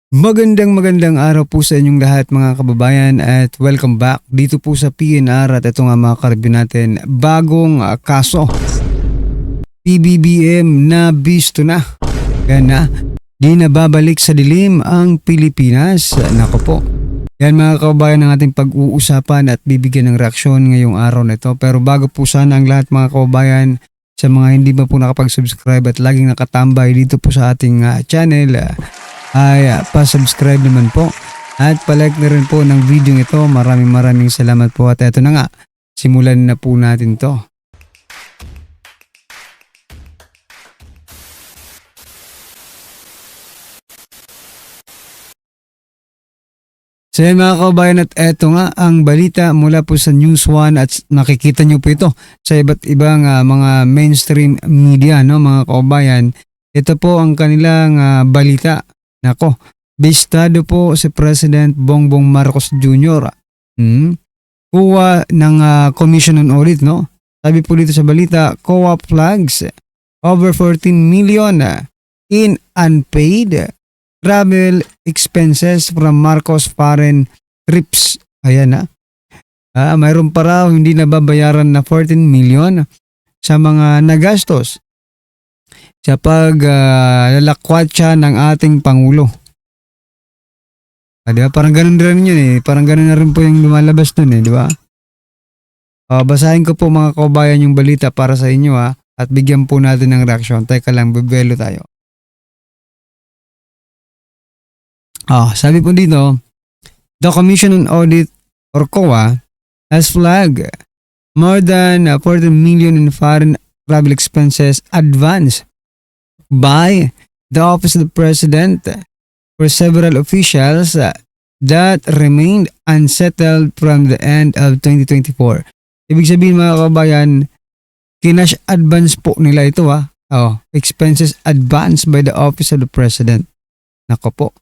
Magandang araw po sa inyong lahat mga kababayan at welcome back dito po sa PNR at ito nga mga kareview natin bagong kaso PBBM na bisto na. Yan na, di na babalik sa dilim ang Pilipinas. Nako po. Yan mga kababayan ang ating pag-uusapan at bibigyan ng reaksyon ngayong araw na ito. Pero bago po sana ang lahat mga kababayan, sa mga hindi pa po nakapag-subscribe at laging nakatambay dito po sa ating channel, ay pa-subscribe naman po at palike na rin po ng video ito. Maraming salamat po at eto na nga, simulan na po natin to. So yan mga kababayan at eto nga ang balita mula po sa News 1 at nakikita nyo po ito sa iba't ibang mga mainstream media, no mga kababayan. Ito po ang kanilang balita. Nako, bistado po si President Bongbong Marcos Jr. Kuha ng Commission on Audit, no? Sabi po dito sa balita, COA flags over 14 million in unpaid travel expenses from Marcos foreign trips. Ayan na. Mayroon pa raw hindi nababayaran na 14 million sa mga nagastos sa paglalakwatsa ng ating Pangulo. Di ba? Parang ganun rin yun eh. Parang ganun na rin po yung lumalabas dun eh. Di ba? Basahin ko po mga kababayan yung balita para sa inyo at bigyan po natin ng reaksyon. Teka lang, bibelo tayo. Sabi po dito, the Commission on Audit or COA has flagged more than 14 million in foreign travel expenses advanced by the Office of the President for several officials that remained unsettled from the end of 2024. Ibig sabihin mga kabayan, kinash advance po nila ito expenses advanced by the Office of the President. Nako po.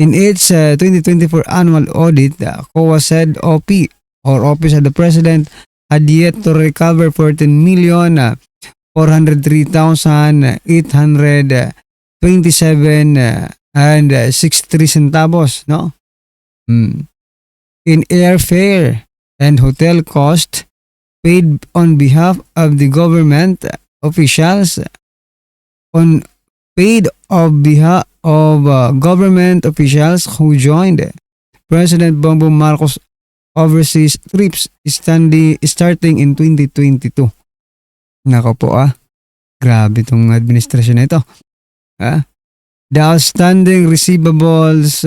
In its 2024 annual audit, COA said OP or Office of the President had yet to recover 14 million 403,827 and 63 centavos, no? In airfare and hotel cost paid on behalf of the government officials government officials who joined President Bongbong Marcos overseas trips starting in 2022. Nako po grabe itong administrasyon na ito. The outstanding receivables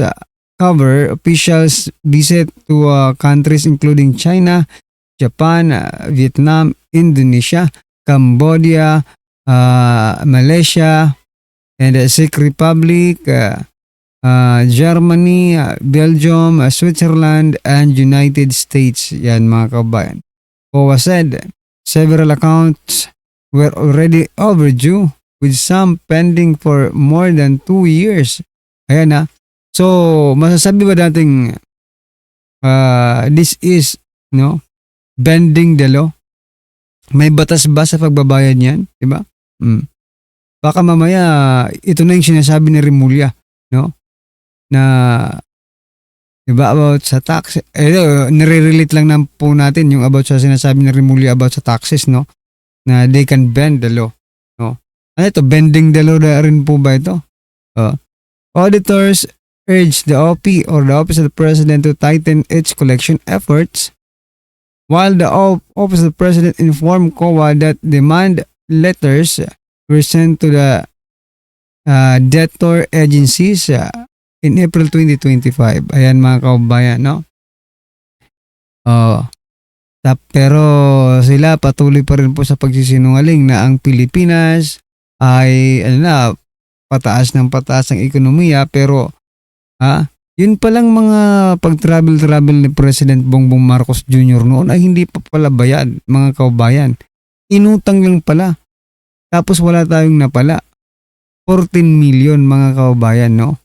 cover officials visit to countries including China, Japan, Vietnam, Indonesia, Cambodia, Malaysia, and the Czech Republic, Germany, Belgium, Switzerland, and United States. Yan mga kabayan. COA said several accounts were already overdue with some pending for more than 2 years. Ayan na. So, masasabi ba dating this is bending the law? May batas ba sa pagbabayad niyan? Diba? Baka mamaya ito na yung sinasabi ni Remulla, no? Na diba about sa tax. Nire-relate lang na po natin yung about sa sinasabi ni Remulla about sa taxes, no? Na they can bend the law, no? Ano ito? Bending the law na rin po ba ito? Auditors urge the OP or the Office of the President to tighten its collection efforts, while the Office of the President informed COA that demand letters were sent to the debtor agencies in April 2025. Ayan mga kababayan, no? Pero sila patuloy pa rin po sa pagsisinungaling na ang Pilipinas ay pataas ng pataas ang ekonomiya, pero yun palang mga pag-travel ni President Bongbong Marcos Jr. noon ay hindi pa pala bayad mga kababayan. Inutang lang pala. Tapos wala tayong napala. 14 million mga kababayan, no?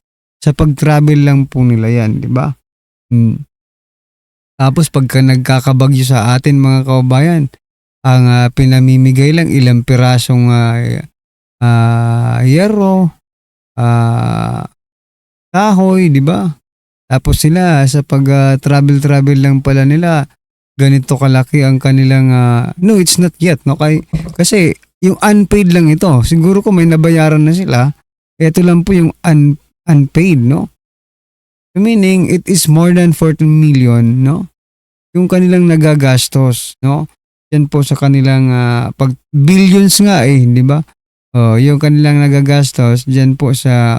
Sa pag-travel lang po nila yan, di ba? Tapos pagka nagkakabagyo sa atin mga kababayan, ang pinamimigay lang ilang pirasong yero, kahoy, di ba? Tapos sila sa pag-travel-travel lang pala nila, ganito kalaki ang kanilang, no, it's not yet, no? Kasi yung unpaid lang ito. Siguro kung may nabayaran na sila, ito lang po yung unpaid, no? Meaning, it is more than 14 million, no? Yung kanilang nagagastos, no? Yan po sa kanilang pag billions nga eh, di ba? Oh, yung kanilang nagagastos diyan po sa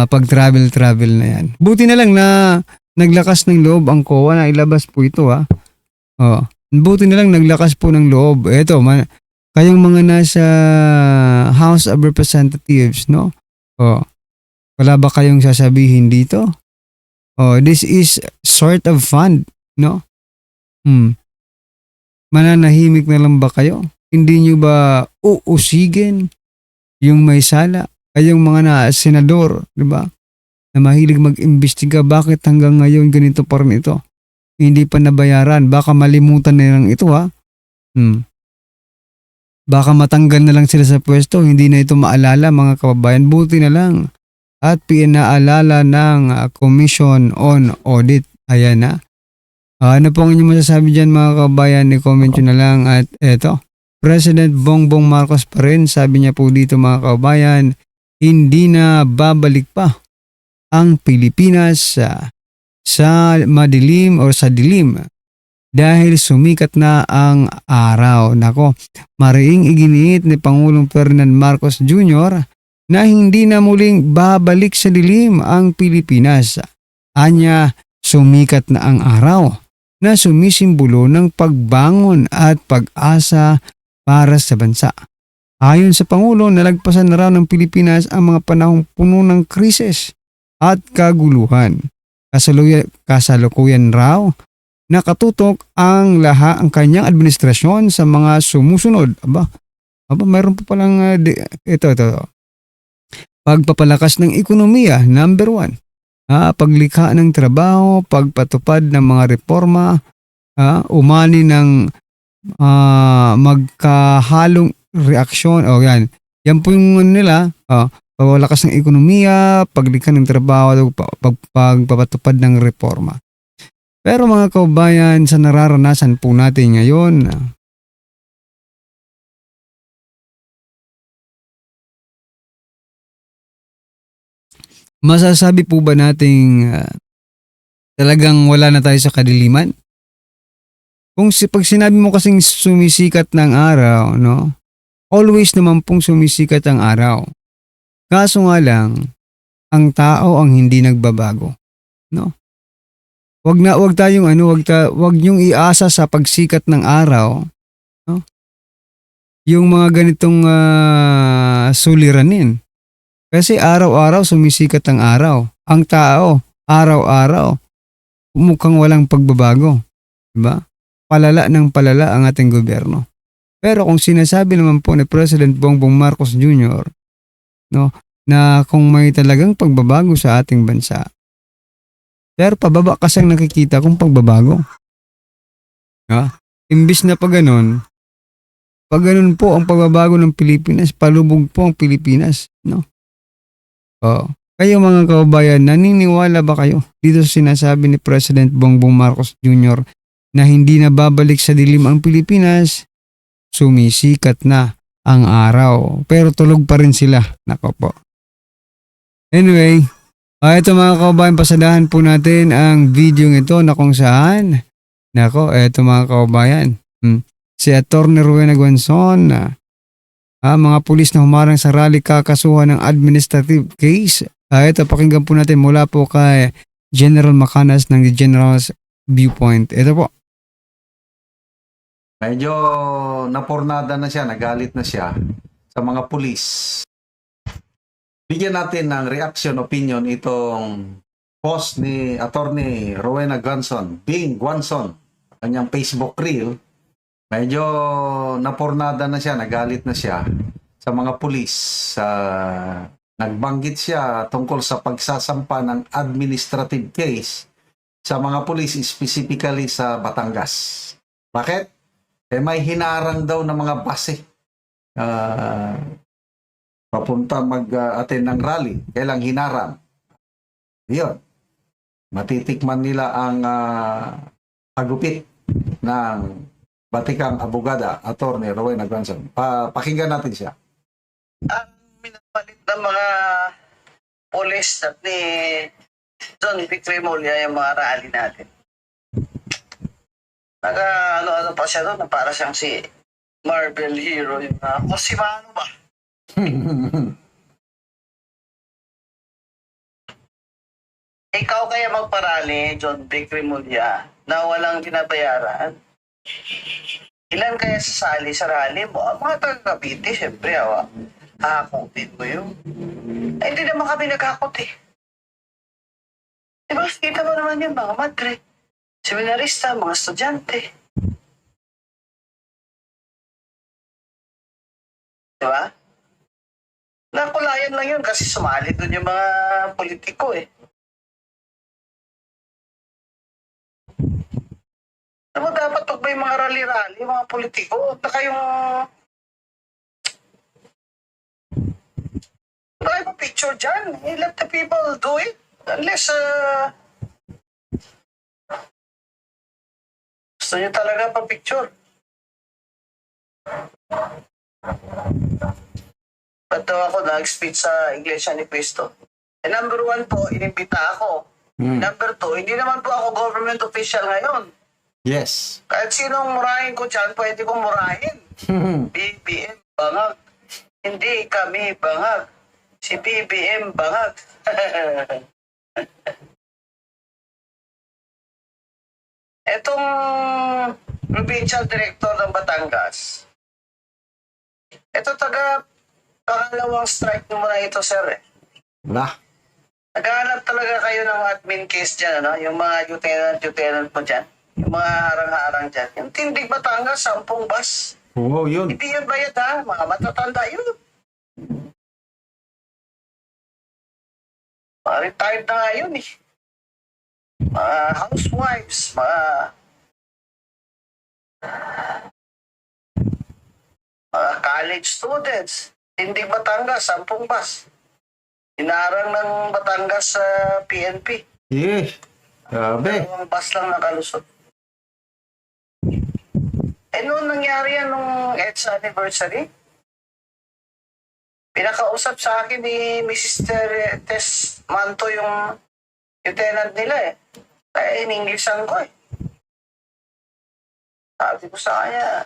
pag-travel na yan. Buti na lang na naglakas ng loob ang COA na ilabas po ito Oh, buti na lang naglakas po ng loob. Eto, kayong mga nasa House of Representatives, no? Oh, wala ba kayong sasabihin dito? Oh, this is sort of fund, no? Mananahimik na lang ba kayo? Hindi nyo ba uusigin yung may sala? Kayong mga senador, di ba? Na mahilig mag-imbestiga, bakit hanggang ngayon ganito pa rin ito? Hindi pa nabayaran. Baka malimutan na lang ito Baka matanggal na lang sila sa pwesto, hindi na ito maalala mga kababayan. Buti na lang. At pinaalala ng Commission on Audit. Ayan na. Ano po ang inyong masasabi dyan mga kababayan? I-comment nyo na lang. At eto, President Bongbong Marcos pa rin, sabi niya po dito mga kababayan, hindi na babalik pa ang Pilipinas sa madilim o sa dilim dahil sumikat na ang araw. Nako, mariing iginiit ni Pangulong Ferdinand Marcos Jr. na hindi na muling babalik sa dilim ang Pilipinas. Anya, sumikat na ang araw na sumisimbolo ng pagbangon at pag-asa para sa bansa. Ayon sa Pangulo, nalagpasan na raw ng Pilipinas ang mga panahong puno ng krisis at kaguluhan. Kasalukuyan raw, nakatutok ang kanyang administrasyon sa mga sumusunod. Aba, mayroon pa palang ito. Pagpapalakas ng ekonomiya, number 1. Paglikha ng trabaho, pagpatupad ng mga reforma, umani ng magkahalong reaksyon. Yan po yung nila, pagpapalakas ng ekonomiya, paglikha ng trabaho, pagpapatupad ng reforma. Pero mga kababayan, sa nararanasan po natin ngayon, masasabi po ba nating talagang wala na tayo sa kadiliman? Pag sinabi mo kasing sumisikat ng araw, no? Always naman pong sumisikat ang araw. Kaso nga lang, ang tao ang hindi nagbabago, no? Wag niyong iasa sa pagsikat ng araw, no? Yung mga ganitong suliranin. Kasi araw-araw sumisikat ang araw. Ang tao, araw-araw, mukhang walang pagbabago. Diba? Palala ng palala ang ating gobyerno. Pero kung sinasabi naman po ni President Bongbong Marcos Jr., no, na kung may talagang pagbabago sa ating bansa, pero pababa kasi ang nakikita kong pagbabago. Imbis na pag ganun po ang pagbabago ng Pilipinas, palubog po ang Pilipinas, no? Kayo mga kababayan, naniniwala ba kayo dito sa sinasabi ni President Bongbong Marcos Jr. na hindi na babalik sa dilim ang Pilipinas? Sumisikat na ang araw, pero tulog pa rin sila. Nako po. Anyway, ito mga kababayan, pasadahan po natin ang video ito na kung saan, ito mga kababayan, si Atty. Rowena Guanzon, mga pulis na humarang sa rally kakasuhan ng administrative case. Ito, pakinggan po natin mula po kay General Macanas ng The General's Viewpoint. Ito po. Medyo napornada na siya, nagalit na siya sa mga pulis. Bigyan natin ng reaction opinion itong post ni Atty. Rowena Guanzon, kanyang Facebook reel. Medyo napornada na siya, nagalit na siya sa mga pulis. Nagbanggit siya tungkol sa pagsasampa ng administrative case sa mga pulis, specifically sa Batangas. Bakit? May hinarang daw ng mga base. papunta mag-attend ng rally, kailang hinarang. Yun. Matitikman nila ang pagupit ng batikang abogada, Atty. Rowena Ganson. Pakinggan natin siya. Ang minapalit ng mga polis at ni John Vic Remulla yung mga rally natin. Ano pa siya doon, para siyang si Marvel hero. Yung, o si Mano ba? Ikaw kaya magparali, John Vic Remulla, na walang binabayaran? Ilan kaya sasali sa rally mo? Ang mga taga-Cavite, siyempre, hakutin mo yun. Ay, hindi naman kami naghakot eh. Diba, kita mo naman yun, mga madre, seminarista, mga estudyante. Diba? Nakulayan lang yun kasi sumali dun yung mga politiko eh. Ano dapat pag may mga rally-rally, mga politiko, huwag na kayong... Wala kayong picture dyan. Let the people do it. Unless, gusto nyo talaga pa-picture. Ba't daw ako nag-speech sa Iglesia ni Cristo? Eh, number 1 po, inimbita ako. Number 2, hindi naman po ako government official ngayon. Yes. Kahit sinong murahin ko dyan, pwede kong murahin. BBM bangag. Hindi kami bangag. Si BBM bangag. Etong provincial director ng Batangas, ito pangalawang strike mo na ito, sir. Wala. Naghahanap talaga kayo ng admin case dyan, ano? Yung mga lieutenant mo dyan. Yung mga harang-harang dyan. Yung Tindig Batangas, 10 bus. Oo, yun. Hindi yun bayad ha. Mga matatanda yun. Mga retired na nga yun eh. Mga housewives, mga college students. Tindig Batangas, 10 bus. Inarang ng Batangas sa PNP. Yeah. Grabe. 2 bus lang nakalusot. Eh, noon nangyari yan nung EDSA anniversary, pinakausap sa akin ni Mrs. Tess Manto yung lieutenant nila eh. Kaya in-Englishan ko eh. Sabi ko sa kanya,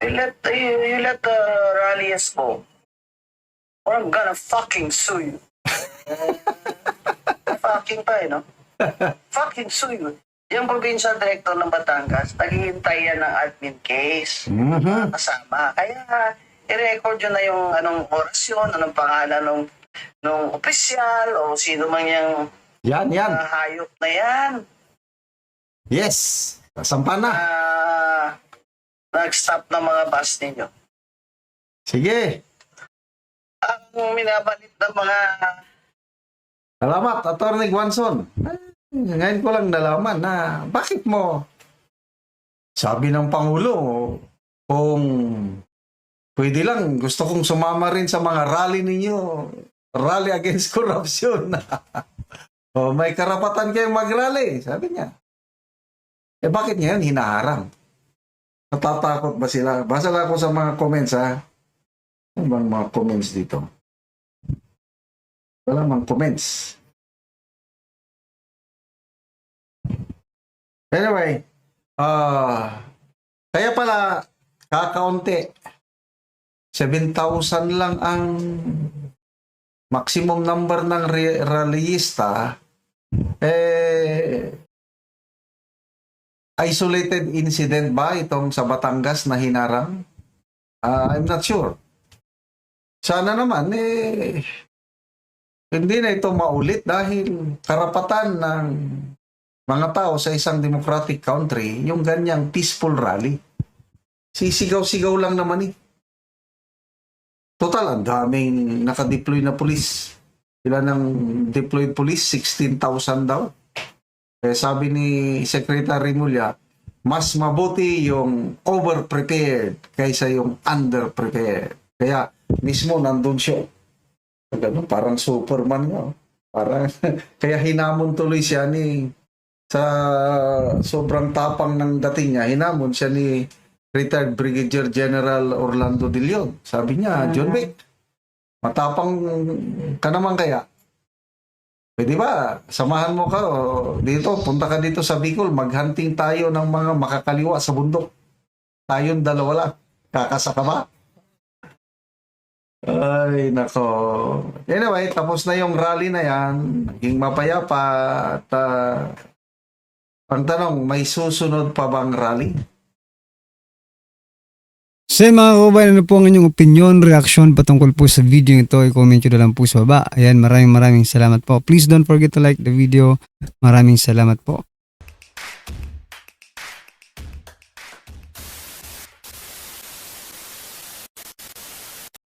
you let the rallies go, or I'm gonna fucking sue you. Fucking pa eh, no? Fucking sue you. Yung provincial director ng Batangas, naghihintay yan ng admin case. Kasama. Kaya, i-record yun na yung anong orasyon, anong pangalan nung opisyal, o sino man yung Yan. hayop na yan. Yes. Sampa na. Nag-stop ng mga bus ninyo. Sige. Ang minabalit ng mga... Salamat, Atty. Ganson. Ngayon ko lang nalaman na bakit mo sabi ng Pangulo kung pwede lang, gusto kong sumama rin sa mga rally ninyo, rally against corruption. O, may karapatan kayong mag-rally, sabi niya. Eh bakit ngayon hinaharang? Natatakot ba sila? Basa lang ako sa mga comments ha. Ano bang mga comments dito? Wala mang comments. Anyway, kaya pala kakaunti. 7,000 lang ang maximum number ng rallyista. Isolated incident ba itong sa Batangas na hinarang? I'm not sure. Sana naman, hindi na ito maulit dahil karapatan ng mga tao sa isang democratic country, yung ganyang peaceful rally. Sisigaw-sigaw lang naman eh. Total, ang daming nakadeploy na pulis. Ilan ng deployed police? 16,000 daw. Sabi ni Secretary Remulla, mas mabuti yung over-prepared kaysa yung under-prepared. Kaya mismo nandun siya. Ganun, parang Superman nga. Parang, kaya hinamon tuloy siya ni sa sobrang tapang ng dating niya, hinamon siya ni retired Brigadier General Orlando De Leon. Sabi niya, John Wick, matapang ka naman kaya? Pwede ba? Samahan mo ka dito, punta ka dito sa Bicol, maghunting tayo ng mga makakaliwa sa bundok. Tayong dalawa lang. Kakasa ka ba? Ay, nako. Anyway, tapos na yung rally na yan. Naging mapayapa. At ang tanong, may susunod pa bang rally? So mga kababayan, ano po ang inyong opinion, reaction patungkol po sa video ito, i-comment nyo na lang po sa baba. Ayan, maraming salamat po. Please don't forget to like the video. Maraming salamat po.